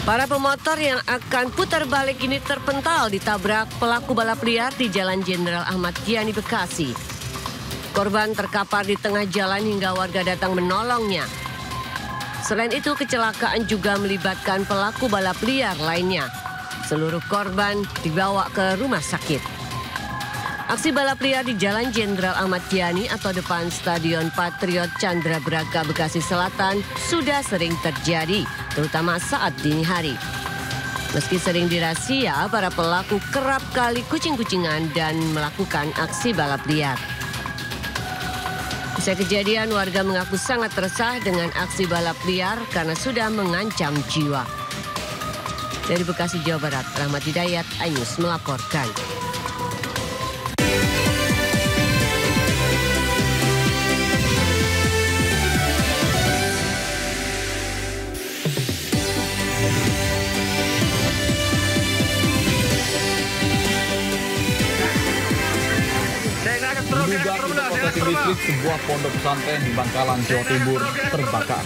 Para pemotor yang akan putar balik ini terpental ditabrak pelaku balap liar di Jalan Jenderal Ahmad Yani, Bekasi. Korban terkapar di tengah jalan hingga warga datang menolongnya. Selain itu, kecelakaan juga melibatkan pelaku balap liar lainnya. Seluruh korban dibawa ke rumah sakit. Aksi balap liar di Jalan Jenderal Ahmad Yani atau depan Stadion Patriot Candrabraga, Bekasi Selatan sudah sering terjadi, terutama saat dini hari. Meski sering dirazia, para pelaku kerap kali kucing-kucingan dan melakukan aksi balap liar. Usai kejadian, warga mengaku sangat resah dengan aksi balap liar karena sudah mengancam jiwa. Dari Bekasi, Jawa Barat, Rahmat Hidayat, iNews melaporkan. Diduga korsleting listrik sebuah pondok pesantren di Bangkalan, Jawa Timur terbakar.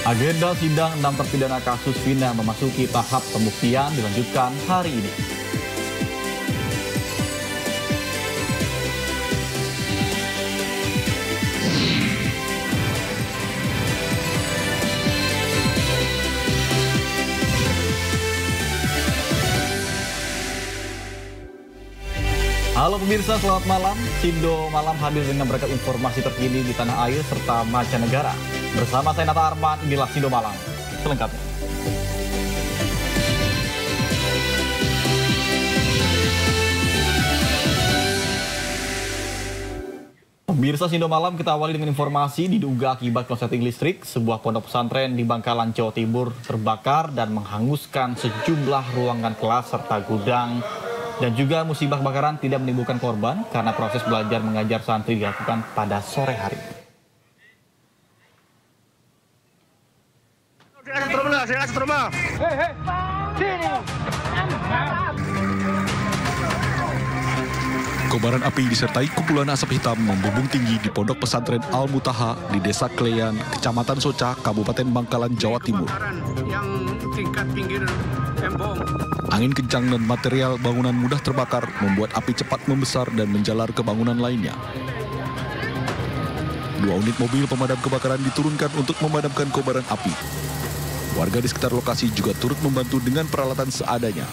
Agenda sidang 6 terpidana kasus Vina memasuki tahap pembuktian dilanjutkan hari ini. Halo pemirsa, selamat malam. Sindo Malam hadir dengan beragam informasi terkini di tanah air serta mancanegara. Bersama saya Nata Arman, inilah Sindo Malam selengkapnya. Pemirsa Sindo Malam, kita awali dengan informasi diduga akibat korsleting listrik, sebuah pondok pesantren di Bangkalan, Jawa Timur terbakar dan menghanguskan sejumlah ruangan kelas serta gudang. Dan juga musibah kebakaran tidak menimbulkan korban karena proses belajar mengajar santri dilakukan pada sore hari. Kobaran api disertai kumpulan asap hitam membumbung tinggi di pondok pesantren Al-Mutaha di Desa Kleyan, Kecamatan Soca, Kabupaten Bangkalan, Jawa Timur. Angin kencang dan material bangunan mudah terbakar membuat api cepat membesar dan menjalar ke bangunan lainnya. 2 unit mobil pemadam kebakaran diturunkan untuk memadamkan kobaran api. Warga di sekitar lokasi juga turut membantu dengan peralatan seadanya.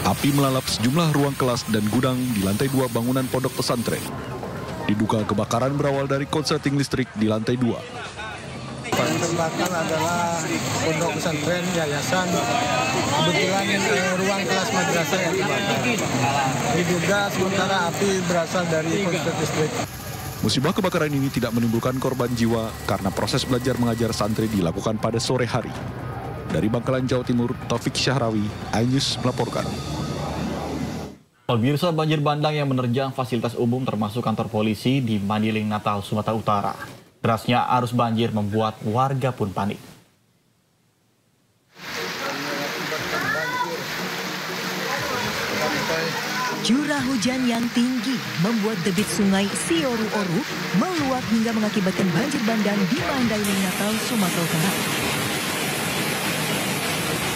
Api melalap sejumlah ruang kelas dan gudang di lantai 2 bangunan pondok pesantren. Diduga kebakaran berawal dari korsleting listrik di lantai 2. Yang terbakar adalah pondok pesantren yayasan. Kebetulan ruang kelas madrasah yang terbakar. Diduga sementara api berasal dari korsleting listrik. Musibah kebakaran ini tidak menimbulkan korban jiwa karena proses belajar mengajar santri dilakukan pada sore hari. Dari Bangkalan, Jawa Timur, Taufik Syahrawi, iNews melaporkan. Pemirsa, banjir bandang yang menerjang fasilitas umum termasuk kantor polisi di Mandiling, Natal, Sumatera Utara. Derasnya arus banjir membuat warga pun panik. Curah hujan yang tinggi membuat debit sungai Sioru-Oru meluap hingga mengakibatkan banjir bandang di Mandailing, Natal, Sumatera Utara.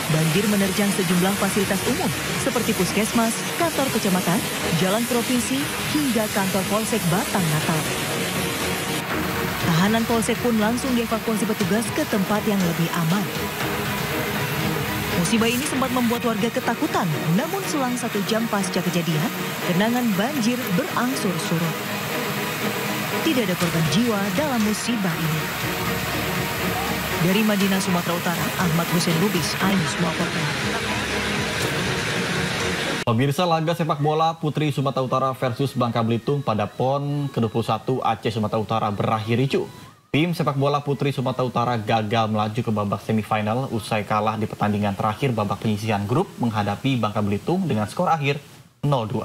Banjir menerjang sejumlah fasilitas umum seperti puskesmas, kantor kecamatan, jalan provinsi, hingga kantor Polsek Batang, Natal. Tahanan Polsek pun langsung dievakuasi petugas ke tempat yang lebih aman. Musibah ini sempat membuat warga ketakutan, namun selang 1 jam pasca kejadian, genangan banjir berangsur surut. Tidak ada korban jiwa dalam musibah ini. Dari Madinah, Sumatera Utara, Ahmad Hussein Lubis, iNews melaporkan. Pemirsa, laga sepak bola Putri Sumatera Utara versus Bangka Belitung pada PON ke-21 Aceh Sumatera Utara berakhir ricuh. Tim sepak bola Putri Sumatera Utara gagal melaju ke babak semifinal usai kalah di pertandingan terakhir babak penyisihan grup menghadapi Bangka Belitung dengan skor akhir 0-2.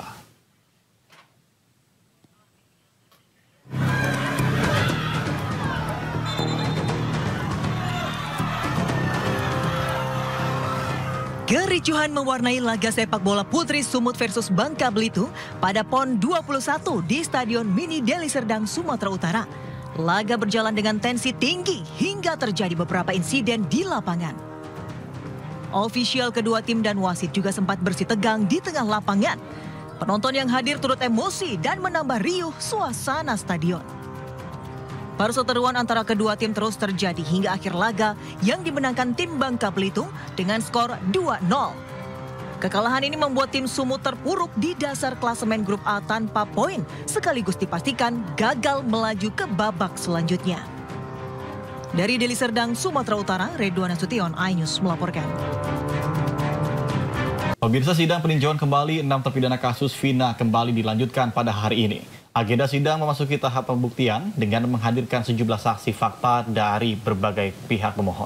Kericuhan mewarnai laga sepak bola putri Sumut versus Bangka Belitung pada PON 21 di Stadion Mini Deli Serdang, Sumatera Utara. Laga berjalan dengan tensi tinggi hingga terjadi beberapa insiden di lapangan. Ofisial kedua tim dan wasit juga sempat bersitegang di tengah lapangan. Penonton yang hadir turut emosi dan menambah riuh suasana stadion. Perseteruan antara kedua tim terus terjadi hingga akhir laga yang dimenangkan tim Bangka Belitung dengan skor 2-0. Kekalahan ini membuat tim Sumut terpuruk di dasar klasemen grup A tanpa poin, sekaligus dipastikan gagal melaju ke babak selanjutnya. Dari Deli Serdang, Sumatera Utara, Redwan Nasution, iNews melaporkan. Pemirsa, sidang peninjauan kembali 6 terpidana kasus Vina kembali dilanjutkan pada hari ini. Agenda sidang memasuki tahap pembuktian dengan menghadirkan sejumlah saksi fakta dari berbagai pihak pemohon.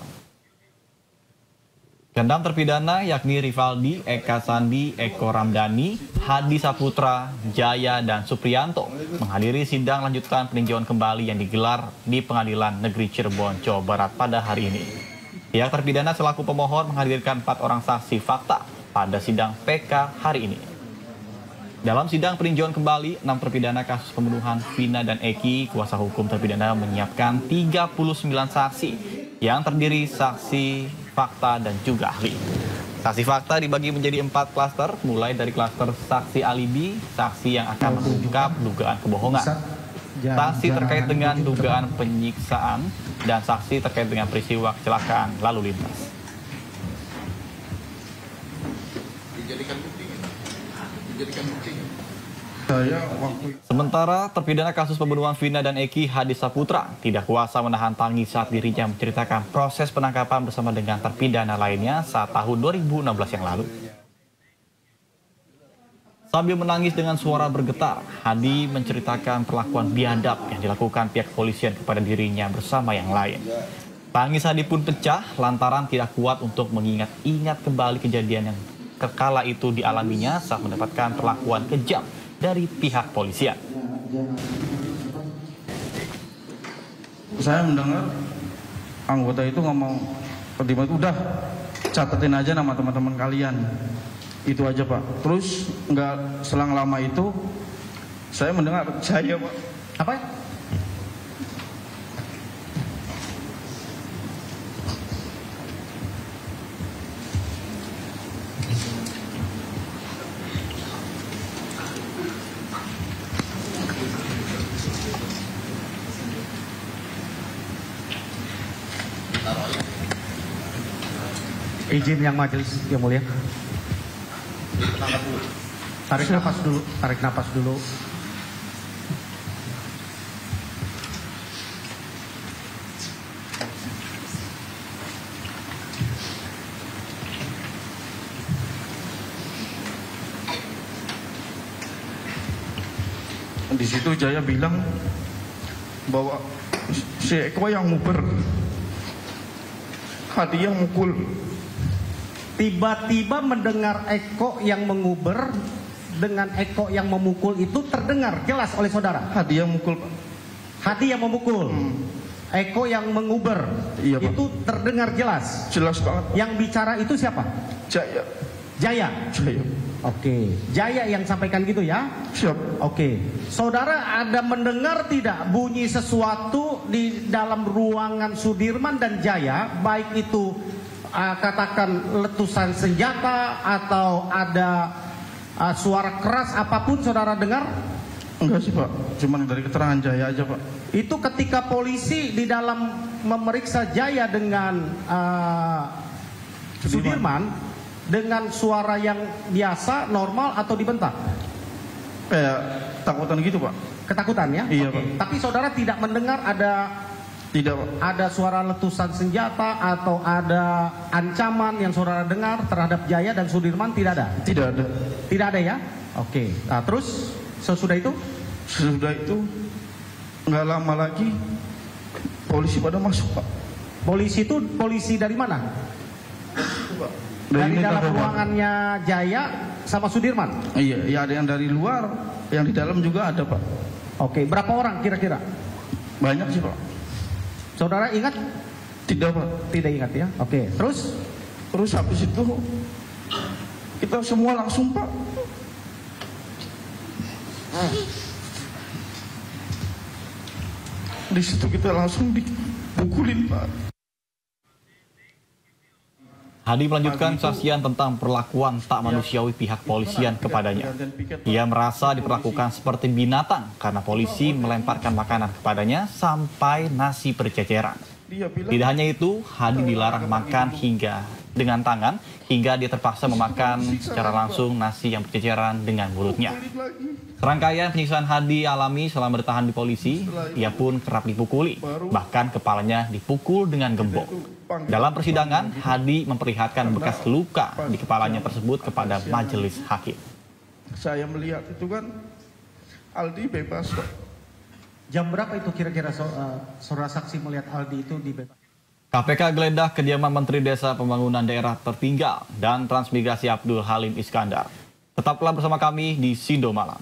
Ke-6 terpidana yakni Rivaldi, Eka Sandi, Eko Ramdhani, Hadi Saputra, Jaya, dan Supriyanto menghadiri sidang lanjutan peninjauan kembali yang digelar di Pengadilan Negeri Cirebon, Jawa Barat pada hari ini. Pihak terpidana selaku pemohon menghadirkan 4 orang saksi fakta pada sidang PK hari ini. Dalam sidang peninjauan kembali 6 terpidana kasus pembunuhan Vina dan Eki, kuasa hukum terpidana menyiapkan 39 saksi yang terdiri saksi fakta dan juga ahli. Saksi fakta dibagi menjadi 4 klaster, mulai dari klaster saksi alibi, saksi yang akan mengungkap dugaan kebohongan, saksi terkait dengan dugaan penyiksaan, dan saksi terkait dengan peristiwa kecelakaan lalu lintas. Sementara terpidana kasus pembunuhan Vina dan Eki, Hadi Saputra, tidak kuasa menahan tangis saat dirinya menceritakan proses penangkapan bersama dengan terpidana lainnya saat tahun 2016 yang lalu. Sambil menangis dengan suara bergetar, Hadi menceritakan perlakuan biadab yang dilakukan pihak kepolisian kepada dirinya bersama yang lain. Tangis Hadi pun pecah lantaran tidak kuat untuk mengingat-ingat kembali kejadian yang kala itu dialaminya saat mendapatkan perlakuan kejam dari pihak polisian. Saya mendengar anggota itu ngomong, udah catetin aja nama teman-teman kalian. Itu aja Pak. Terus nggak selang lama itu saya mendengar saya Pak. Apa? Izin yang majelis yang mulia. Tarik nafas dulu, tarik nafas dulu. Di situ Jaya bilang bahwa si Eko yang nguber, Hadi yang mukul. Tiba-tiba mendengar Eko yang menguber dengan Eko yang memukul itu terdengar jelas oleh saudara. Hadi yang mukul Pak. Hadi yang memukul. Eko yang menguber. Iya, Pak. Itu terdengar jelas. Jelas banget. Yang bicara itu siapa? Jaya. Jaya. Jaya. Oke. Jaya yang sampaikan gitu ya? Siap. Oke. Saudara ada mendengar tidak bunyi sesuatu di dalam ruangan Sudirman dan Jaya, baik itu katakan letusan senjata atau ada suara keras apapun saudara dengar? Enggak sih Pak, cuman dari keterangan Jaya aja Pak. Itu ketika polisi di dalam memeriksa Jaya dengan Sudirman dengan suara yang biasa, normal atau dibentak? Kayak takutan gitu Pak. Ketakutan ya? Iya Oke. Pak. Tapi saudara tidak mendengar Tidak Pak. ada suara letusan senjata atau ada ancaman yang saudara dengar terhadap Jaya dan Sudirman? Tidak ada? Tidak ada. Tidak ada ya? Oke. Nah, terus sesudah itu? Sesudah itu nggak lama lagi polisi pada masuk Pak. Polisi itu polisi dari mana? Dari dalam ruangannya Jaya sama Sudirman? Iya, ya ada yang dari luar, yang di dalam juga ada Pak. Oke, berapa orang kira-kira? Banyak sih Pak. Saudara ingat? Tidak Pak. Tidak ingat ya? Oke, terus? Terus habis itu Kita semua langsung, Pak. Di situ kita langsung dipukulin, Pak. Hadi melanjutkan kesaksian tentang perlakuan tak manusiawi pihak polisian kepadanya. Ia merasa diperlakukan seperti binatang karena polisi melemparkan makanan kepadanya sampai nasi berceceran. Tidak hanya itu, Hadi dilarang makan dengan tangan hingga dia terpaksa memakan secara langsung nasi yang berceceran dengan mulutnya. Serangkaian penyiksaan Hadi alami selama ditahan di polisi. Ia pun kerap dipukuli, bahkan kepalanya dipukul dengan gembok. Dalam persidangan, Hadi memperlihatkan bekas luka di kepalanya tersebut kepada majelis hakim. Saya melihat itu kan Aldi bebas, Pak. Jam berapa itu kira-kira saudara saksi melihat Aldi itu dibebaskan? KPK geledah kediaman Menteri Desa Pembangunan Daerah Tertinggal dan Transmigrasi Abdul Halim Iskandar. Tetaplah bersama kami di Sindo Malam.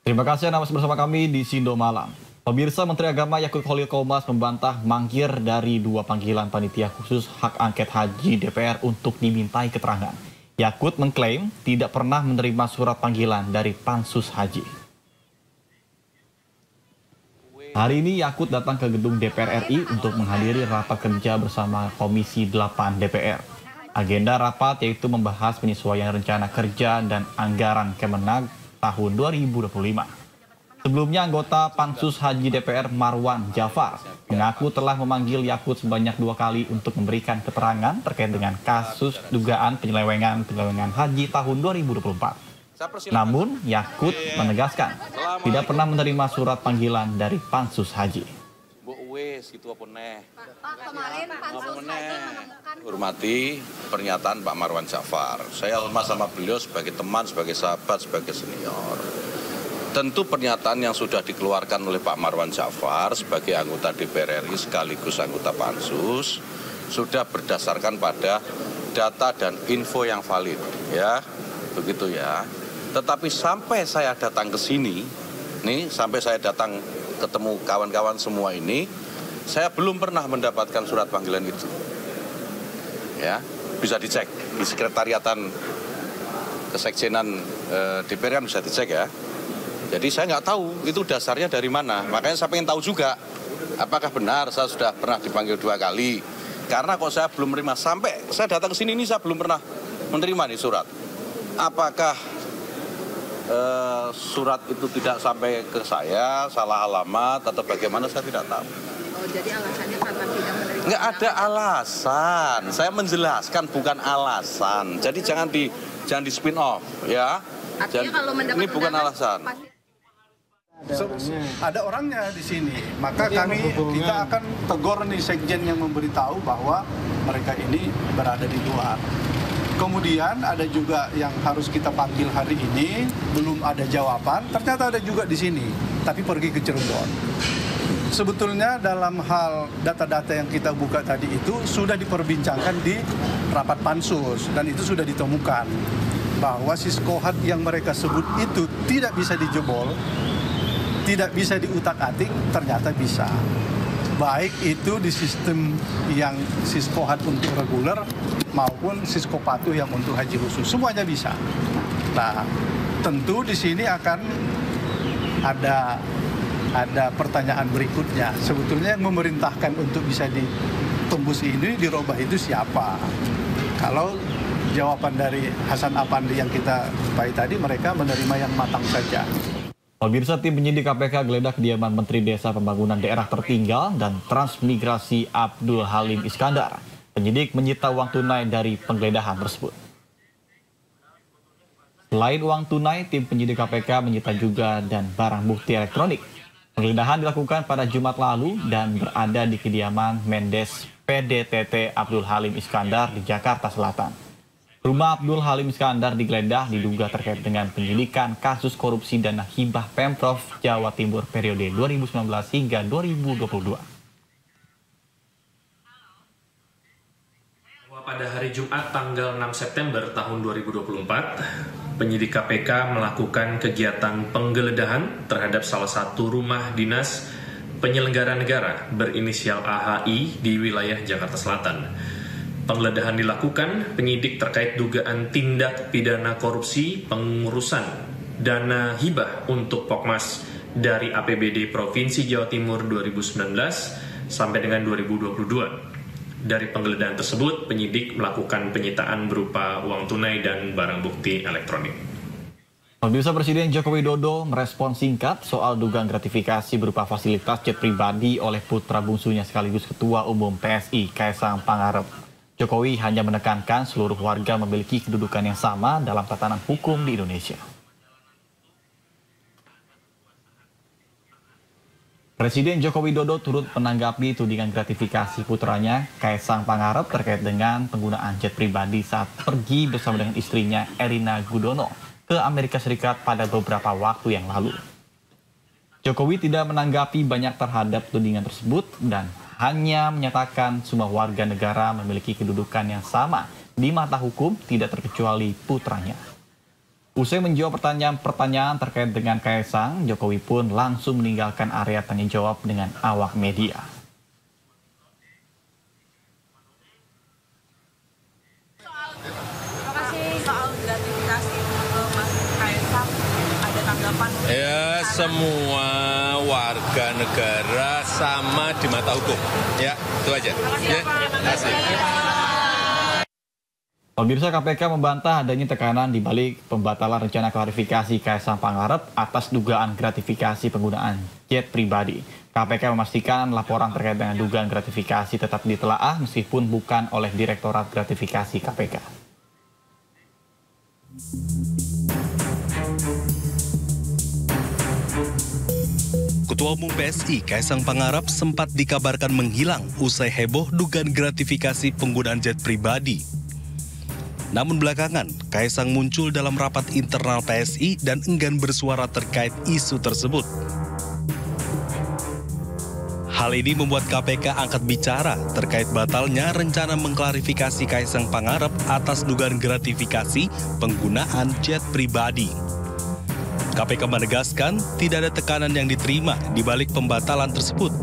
Terima kasih Anda masih bersama kami di Sindo Malam. Pemirsa, Menteri Agama Yakut Khalil Qomas membantah mangkir dari 2 panggilan panitia khusus hak angket haji DPR untuk dimintai keterangan. Yakut mengklaim tidak pernah menerima surat panggilan dari Pansus Haji. Hari ini Yakut datang ke gedung DPR RI untuk menghadiri rapat kerja bersama Komisi 8 DPR. Agenda rapat yaitu membahas penyesuaian rencana kerja dan anggaran Kemenag tahun 2025. Sebelumnya anggota Pansus Haji DPR Marwan Jafar mengaku telah memanggil Yakut sebanyak 2 kali untuk memberikan keterangan terkait dengan kasus dugaan penyelewengan haji tahun 2024. Namun Yakut menegaskan tidak pernah menerima surat panggilan dari Pansus Haji. Kemarin Pansus Haji menemukan hormati pernyataan Pak Marwan Jafar. Saya hormat sama beliau sebagai teman, sebagai sahabat, sebagai senior. Tentu pernyataan yang sudah dikeluarkan oleh Pak Marwan Jafar sebagai anggota DPR RI sekaligus anggota Pansus sudah berdasarkan pada data dan info yang valid, ya, begitu ya. Tetapi sampai saya datang ke sini, sampai saya datang ketemu kawan-kawan semua ini, saya belum pernah mendapatkan surat panggilan itu. Ya, bisa dicek di sekretariatan kesekjenan DPR kan bisa dicek ya. Jadi saya nggak tahu itu dasarnya dari mana. Makanya saya pengen tahu juga apakah benar saya sudah pernah dipanggil 2 kali. Karena kok saya belum menerima sampai saya datang ke sini ini saya belum pernah menerima nih surat. Apakah surat itu tidak sampai ke saya, salah alamat atau bagaimana saya tidak tahu. Oh, jadi alasannya karena tidak menerima? Nggak ada alasan. Saya menjelaskan bukan alasan. Jadi jangan di spin off ya. Artinya kalau mendapat ini bukan alasan. Ada orangnya di sini, maka kita akan tegur nih sekjen yang memberitahu bahwa mereka ini berada di luar. Kemudian ada juga yang harus kita panggil hari ini, belum ada jawaban, ternyata ada juga di sini, tapi pergi ke Cirebon. Sebetulnya dalam hal data-data yang kita buka tadi itu sudah diperbincangkan di rapat pansus dan itu sudah ditemukan bahwa siskohat yang mereka sebut itu tidak bisa dijebol, tidak bisa diutak-atik, ternyata bisa. Baik itu di sistem yang siskohat untuk reguler maupun siskopatuh yang untuk haji khusus, semuanya bisa. Nah, tentu di sini akan ada pertanyaan berikutnya. Sebetulnya yang memerintahkan untuk bisa ditembus ini, dirubah itu siapa? Kalau jawaban dari Hasan Apandi yang kita jumpai tadi, mereka menerima yang matang saja. Pemirsa, tim penyidik KPK geledah kediaman Menteri Desa Pembangunan Daerah Tertinggal dan Transmigrasi Abdul Halim Iskandar. Penyidik menyita uang tunai dari penggeledahan tersebut. Selain uang tunai, tim penyidik KPK menyita juga dan barang bukti elektronik. Penggeledahan dilakukan pada Jumat lalu dan berada di kediaman Mendes PDTT Abdul Halim Iskandar di Jakarta Selatan. Rumah Abdul Halim Iskandar digeledah diduga terkait dengan penyidikan kasus korupsi dana hibah Pemprov Jawa Timur periode 2019 hingga 2022. Pada hari Jumat tanggal 6 September tahun 2024, penyidik KPK melakukan kegiatan penggeledahan terhadap salah satu rumah dinas penyelenggara negara berinisial AHI di wilayah Jakarta Selatan. Penggeledahan dilakukan penyidik terkait dugaan tindak pidana korupsi pengurusan dana hibah untuk Pokmas dari APBD Provinsi Jawa Timur 2019 sampai dengan 2022. Dari penggeledahan tersebut, penyidik melakukan penyitaan berupa uang tunai dan barang bukti elektronik. Pemirsa, Presiden Joko Widodo merespon singkat soal dugaan gratifikasi berupa fasilitas jet pribadi oleh putra bungsunya sekaligus Ketua Umum PSI, Kaesang Pangarep. Jokowi hanya menekankan seluruh warga memiliki kedudukan yang sama dalam tatanan hukum di Indonesia. Presiden Joko Widodo turut menanggapi tudingan gratifikasi putranya Kaesang Pangarep terkait dengan penggunaan jet pribadi saat pergi bersama dengan istrinya Erina Gudono ke Amerika Serikat pada beberapa waktu yang lalu. Jokowi tidak menanggapi banyak terhadap tudingan tersebut dan hanya menyatakan semua warga negara memiliki kedudukan yang sama di mata hukum, tidak terkecuali putranya. Usai menjawab pertanyaan terkait dengan Kaesang, Jokowi pun langsung meninggalkan area tanya jawab dengan awak media. Soal gratifikasi Mas Kaesang, ada tanggapan? Ya, semua warga negara sama di mata hukum. Ya, itu aja. Ya, terima kasih. Pemirsa, KPK membantah adanya tekanan di balik pembatalan rencana klarifikasi Kaesang Pangarep atas dugaan gratifikasi penggunaan jet pribadi. KPK memastikan laporan terkait dengan dugaan gratifikasi tetap ditelaah meskipun bukan oleh Direktorat Gratifikasi KPK. Ketua Umum PSI Kaesang Pangarep sempat dikabarkan menghilang usai heboh dugaan gratifikasi penggunaan jet pribadi. Namun belakangan, Kaesang muncul dalam rapat internal PSI dan enggan bersuara terkait isu tersebut. Hal ini membuat KPK angkat bicara terkait batalnya rencana mengklarifikasi Kaesang Pangarep atas dugaan gratifikasi penggunaan jet pribadi. KPK menegaskan tidak ada tekanan yang diterima di balik pembatalan tersebut.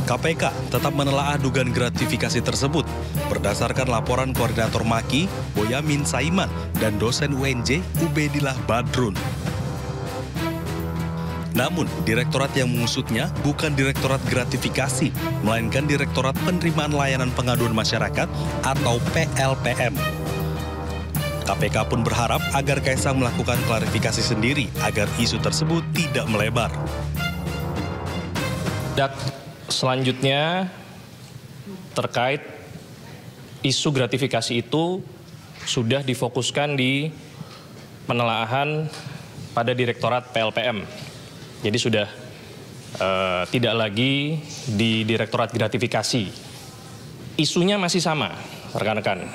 KPK tetap menelaah dugaan gratifikasi tersebut berdasarkan laporan Koordinator Maki, Boyamin Saiman, dan dosen UNJ Ubedillah Badrun. Namun, direktorat yang mengusutnya bukan Direktorat Gratifikasi, melainkan Direktorat Penerimaan Layanan Pengaduan Masyarakat atau PLPM. KPK pun berharap agar Kaesang melakukan klarifikasi sendiri agar isu tersebut tidak melebar. Selanjutnya, terkait isu gratifikasi itu sudah difokuskan di penelaahan pada Direktorat PLPM. Jadi sudah tidak lagi di Direktorat Gratifikasi. Isunya masih sama, rekan-rekan,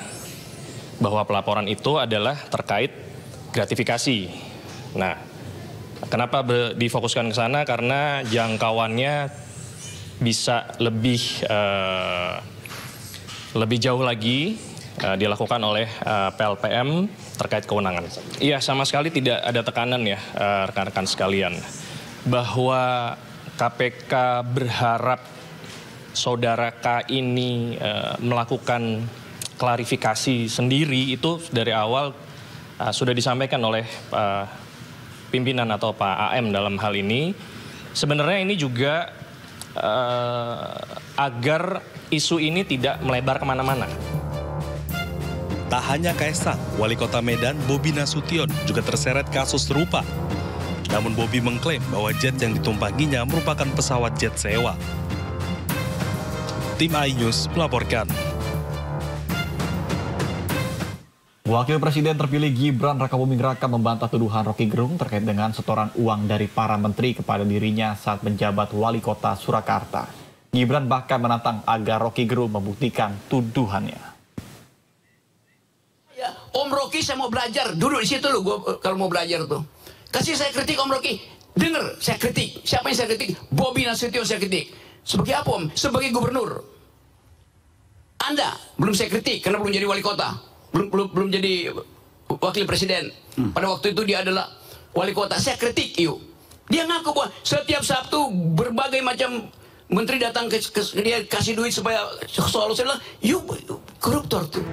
bahwa pelaporan itu adalah terkait gratifikasi. Nah, kenapa difokuskan ke sana? Karena jangkauannya bisa lebih jauh lagi dilakukan oleh PLPM terkait kewenangan. Iya, sama sekali tidak ada tekanan ya rekan-rekan sekalian, bahwa KPK berharap saudara K ini melakukan klarifikasi sendiri itu dari awal sudah disampaikan oleh pimpinan atau Pak AM dalam hal ini. Sebenarnya ini juga agar isu ini tidak melebar kemana-mana. Tak hanya Kaesang, Wali Kota Medan Bobi Nasution juga terseret kasus serupa. Namun Bobi mengklaim bahwa jet yang ditumpanginya merupakan pesawat jet sewa. Tim iNews melaporkan. Wakil Presiden terpilih Gibran Rakabuming Raka membantah tuduhan Rocky Gerung terkait dengan setoran uang dari para menteri kepada dirinya saat menjabat Wali Kota Surakarta. Gibran bahkan menantang agar Rocky Gerung membuktikan tuduhannya. Ya, Om Rocky saya mau belajar, duduk di situ loh gua kalau mau belajar tuh. Kasih saya kritik Om Rocky, dengar saya kritik. Siapa yang saya kritik? Bobi Nasution saya kritik. Sebagai apa Om? Sebagai gubernur. Anda belum saya kritik karena belum jadi wali kota, belum jadi wakil presiden. Pada waktu itu dia adalah wali kota. Saya kritik, yuk. Dia ngaku bahwa setiap Sabtu berbagai macam menteri datang ke dia kasih duit supaya soal saya bilang, yuk koruptor tuh.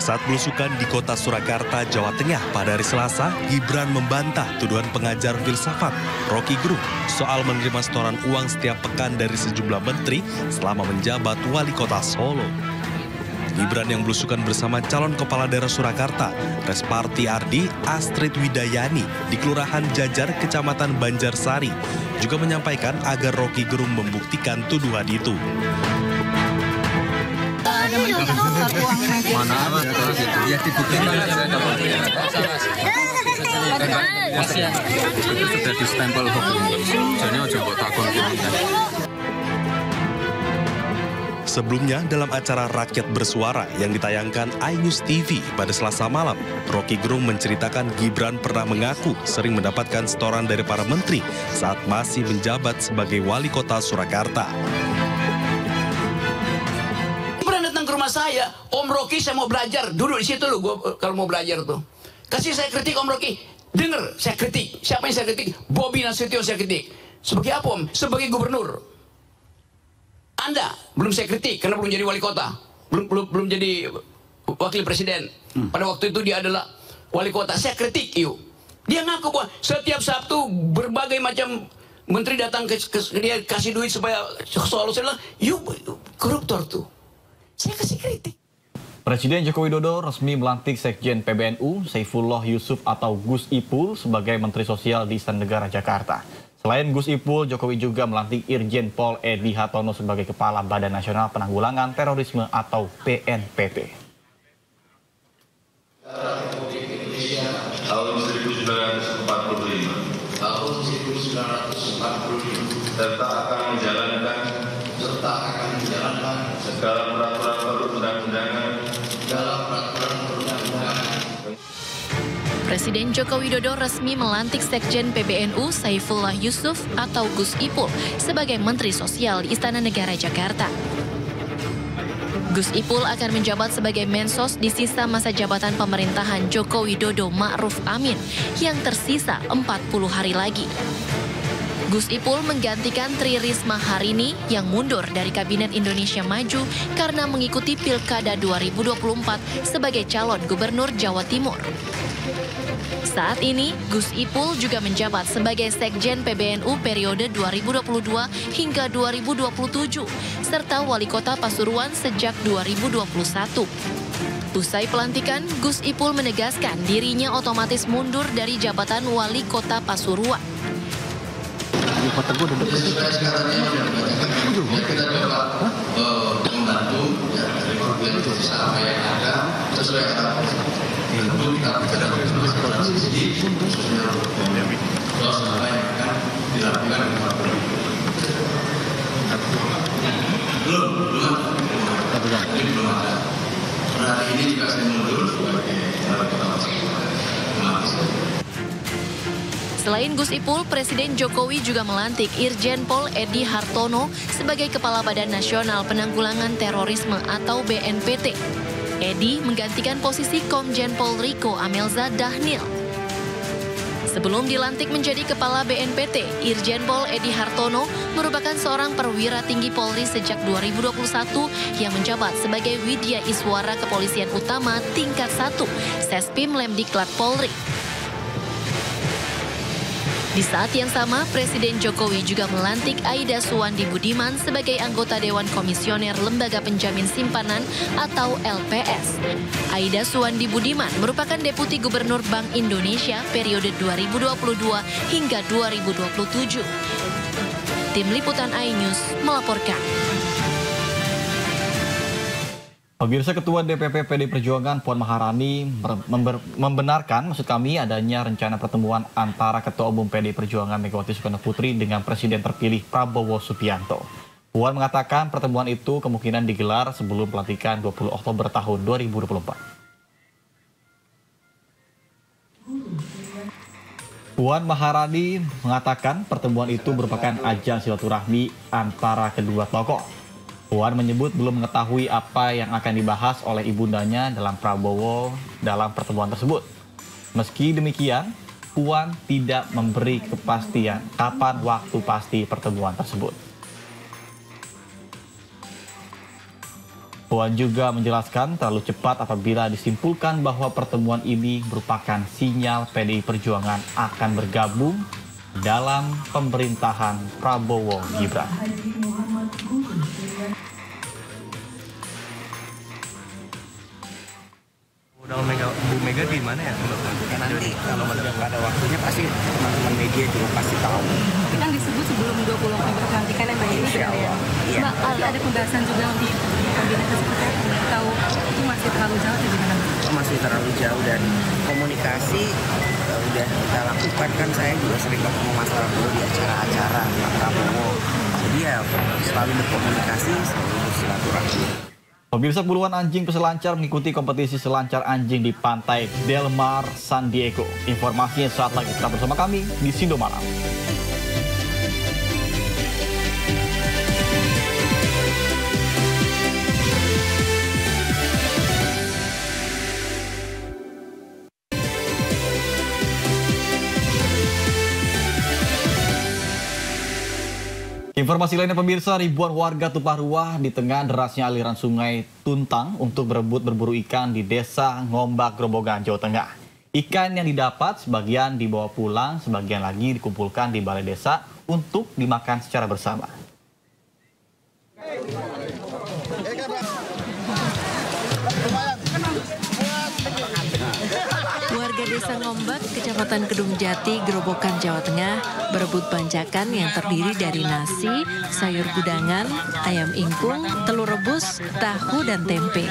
Saat belusukan di kota Surakarta, Jawa Tengah pada hari Selasa, Gibran membantah tuduhan pengajar filsafat Rocky Gerung soal menerima setoran uang setiap pekan dari sejumlah menteri selama menjabat wali kota Solo. Gibran yang belusukan bersama calon kepala daerah Surakarta, Resparti Ardi, Astrid Widayani di Kelurahan Jajar, Kecamatan Banjarsari, juga menyampaikan agar Rocky Gerung membuktikan tuduhan itu. Mana apa? Ya dibuktikan sudah di stempel hukum. Jadi ojo mbok takon. Sebelumnya dalam acara Rakyat Bersuara yang ditayangkan iNews TV pada Selasa malam, Rocky Gerung menceritakan Gibran pernah mengaku sering mendapatkan setoran dari para menteri saat masih menjabat sebagai wali kota Surakarta. Saya, Om Rocky saya mau belajar, duduk di situ loh, gua kalau mau belajar tuh. Kasih saya kritik Om Rocky, dengar saya kritik. Siapa yang saya kritik? Bobi Nasution saya kritik. Sebagai apa Om? Sebagai gubernur. Anda belum saya kritik karena belum jadi wali kota, belum jadi wakil presiden. Pada waktu itu dia adalah wali kota. Saya kritik, yuk. Dia ngaku bahwa setiap Sabtu berbagai macam menteri datang ke dia kasih duit supaya soal saya bilang, yuk koruptor tuh. Saya kasih kritik. Presiden Joko Widodo resmi melantik Sekjen PBNU Saifullah Yusuf atau Gus Ipul sebagai Menteri Sosial di Istana Negara Jakarta. Selain Gus Ipul, Jokowi juga melantik Irjen Pol Edi Hartono sebagai Kepala Badan Nasional Penanggulangan Terorisme atau BNPT. Tahun 1945 serta akan menjalankan segala peraturan perundang-undangan. Presiden Joko Widodo resmi melantik Sekjen PBNU Saifullah Yusuf atau Gus Ipul sebagai Menteri Sosial di Istana Negara Jakarta. Gus Ipul akan menjabat sebagai Mensos di sisa masa jabatan pemerintahan Joko Widodo Ma'ruf Amin yang tersisa 40 hari lagi. Gus Ipul menggantikan Tri Risma Harini yang mundur dari Kabinet Indonesia Maju karena mengikuti Pilkada 2024 sebagai calon gubernur Jawa Timur. Saat ini, Gus Ipul juga menjabat sebagai Sekjen PBNU periode 2022 hingga 2027, serta Wali Kota Pasuruan sejak 2021. Usai pelantikan, Gus Ipul menegaskan dirinya otomatis mundur dari jabatan Wali Kota Pasuruan. Kita coba membantu apa yang ada sesuai arahan. Tentu kita bicara bersama transisi khususnya terus apa yang akan dilakukan belum ada. Hari ini juga saya mundur sebagai wali kota Pasuruan. Selain Gus Ipul, Presiden Jokowi juga melantik Irjen Pol Edi Hartono sebagai Kepala Badan Nasional Penanggulangan Terorisme atau BNPT. Edi menggantikan posisi Komjen Pol Riko Amelza Dahnil. Sebelum dilantik menjadi Kepala BNPT, Irjen Pol Edi Hartono merupakan seorang perwira tinggi Polri sejak 2021 yang menjabat sebagai Widya Iswara Kepolisian Utama tingkat 1, Sespim Lemdiklat Polri. Di saat yang sama, Presiden Jokowi juga melantik Aida Suwandi Budiman sebagai anggota Dewan Komisioner Lembaga Penjamin Simpanan atau LPS. Aida Suwandi Budiman merupakan Deputi Gubernur Bank Indonesia periode 2022 hingga 2027. Tim Liputan iNews melaporkan. Pemirsa, Ketua DPP PD Perjuangan Puan Maharani membenarkan adanya rencana pertemuan antara Ketua Umum PD Perjuangan Megawati Soekarno Putri dengan Presiden terpilih Prabowo Subianto. Puan mengatakan pertemuan itu kemungkinan digelar sebelum pelantikan 20 Oktober tahun 2024. Puan Maharani mengatakan pertemuan itu merupakan ajang silaturahmi antara kedua tokoh. Puan menyebut belum mengetahui apa yang akan dibahas oleh ibundanya dalam Prabowo dalam pertemuan tersebut. Meski demikian, Puan tidak memberi kepastian kapan waktu pasti pertemuan tersebut. Puan juga menjelaskan terlalu cepat apabila disimpulkan bahwa pertemuan ini merupakan sinyal PDI Perjuangan akan bergabung dalam pemerintahan Prabowo Gibran. Bu Mega di mana ya? Nanti kalau pada waktunya pasti teman-teman media juga pasti tahu. Tapi kan disebut sebelum 20 Oktober pelantikan ya Mbak ini. Iya. Mbak, ada pembahasan juga di kabinet seperti apa? Tahu itu masih terlalu jauh atau gimana? Masih terlalu jauh dan komunikasi udah kita lakukan kan. Saya juga sering ketemu Mas Prabowo di acara-acara Pak Prabowo. Jadi ya selalu berkomunikasi, selalu bersilaturahmi. Pemirsa, puluhan anjing peselancar mengikuti kompetisi selancar anjing di pantai Del Mar, San Diego. Informasinya saat lagi, tetap bersama kami di Sindo Malam. Informasi lainnya pemirsa, ribuan warga tumpah ruah di tengah derasnya aliran sungai Tuntang untuk berebut berburu ikan di desa Ngombak, Grobogan, Jawa Tengah. Ikan yang didapat sebagian dibawa pulang, sebagian lagi dikumpulkan di balai desa untuk dimakan secara bersama. Warga desa Ngombak, Kecamatan Kedung Jati, Grobogan, Jawa Tengah, berebut banjakan yang terdiri dari nasi, sayur gudangan, ayam ingkung, telur rebus, tahu, dan tempe.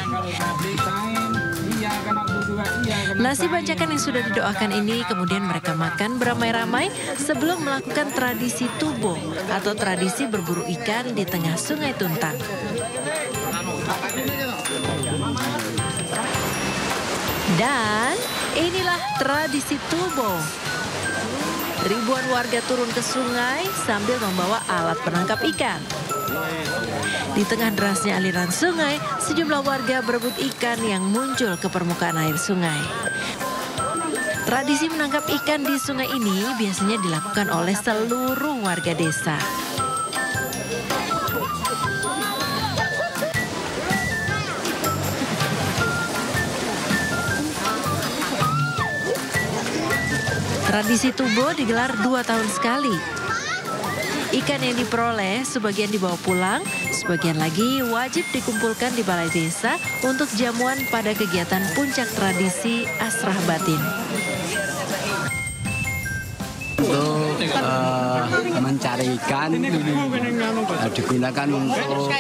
Nasi banjakan yang sudah didoakan ini kemudian mereka makan beramai-ramai sebelum melakukan tradisi tubo atau tradisi berburu ikan di tengah Sungai Tuntang. Dan inilah tradisi tubo. Ribuan warga turun ke sungai sambil membawa alat penangkap ikan. Di tengah derasnya aliran sungai, sejumlah warga berebut ikan yang muncul ke permukaan air sungai. Tradisi menangkap ikan di sungai ini biasanya dilakukan oleh seluruh warga desa. Tradisi tubo digelar 2 tahun sekali. Ikan yang diperoleh sebagian dibawa pulang, sebagian lagi wajib dikumpulkan di balai desa untuk jamuan pada kegiatan puncak tradisi Asrah Batin. Untuk mencari ikan digunakan untuk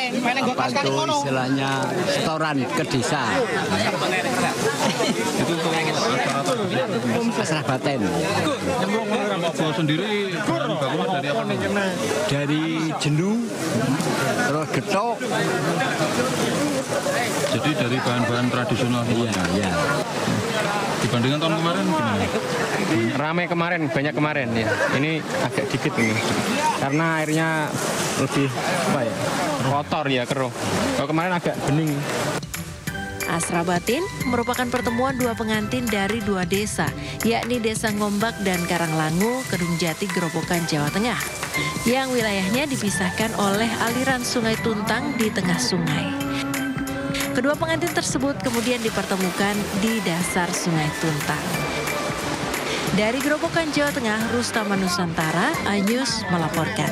apa itu istilahnya setoran ke desa. Itu Asrah Batin. Kalau sendiri bangunnya dari apa? Dari jenuh, terus getok. Jadi dari bahan-bahan tradisional. Iya. Dibandingkan tahun kemarin gimana? Ramai kemarin, banyak kemarin ya. Ini agak dikit ini. Karena airnya lebih kotor ya, keruh. Kalau kemarin agak bening. Asrah Batin merupakan pertemuan 2 pengantin dari 2 desa, yakni Desa Ngombak dan Karanglangu, Kedung Jati, Grobogan, Jawa Tengah, yang wilayahnya dipisahkan oleh aliran Sungai Tuntang di tengah sungai. Kedua pengantin tersebut kemudian dipertemukan di dasar Sungai Tuntang. Dari Grobogan, Jawa Tengah, Rustama Nusantara, iNews melaporkan.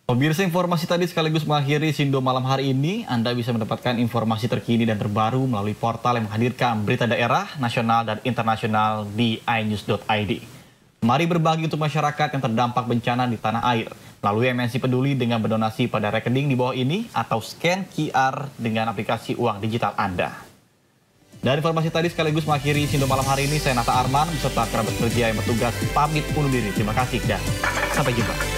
Pemirsa, informasi tadi sekaligus mengakhiri Sindo Malam hari ini. Anda bisa mendapatkan informasi terkini dan terbaru melalui portal yang menghadirkan berita daerah, nasional, dan internasional di inews.id. Mari berbagi untuk masyarakat yang terdampak bencana di tanah air. Melalui MNC Peduli dengan berdonasi pada rekening di bawah ini atau scan QR dengan aplikasi uang digital Anda. Dan informasi tadi sekaligus mengakhiri Sindo Malam hari ini. Saya Nata Arman beserta kerabat kerja yang bertugas pamit undur diri. Terima kasih dan sampai jumpa.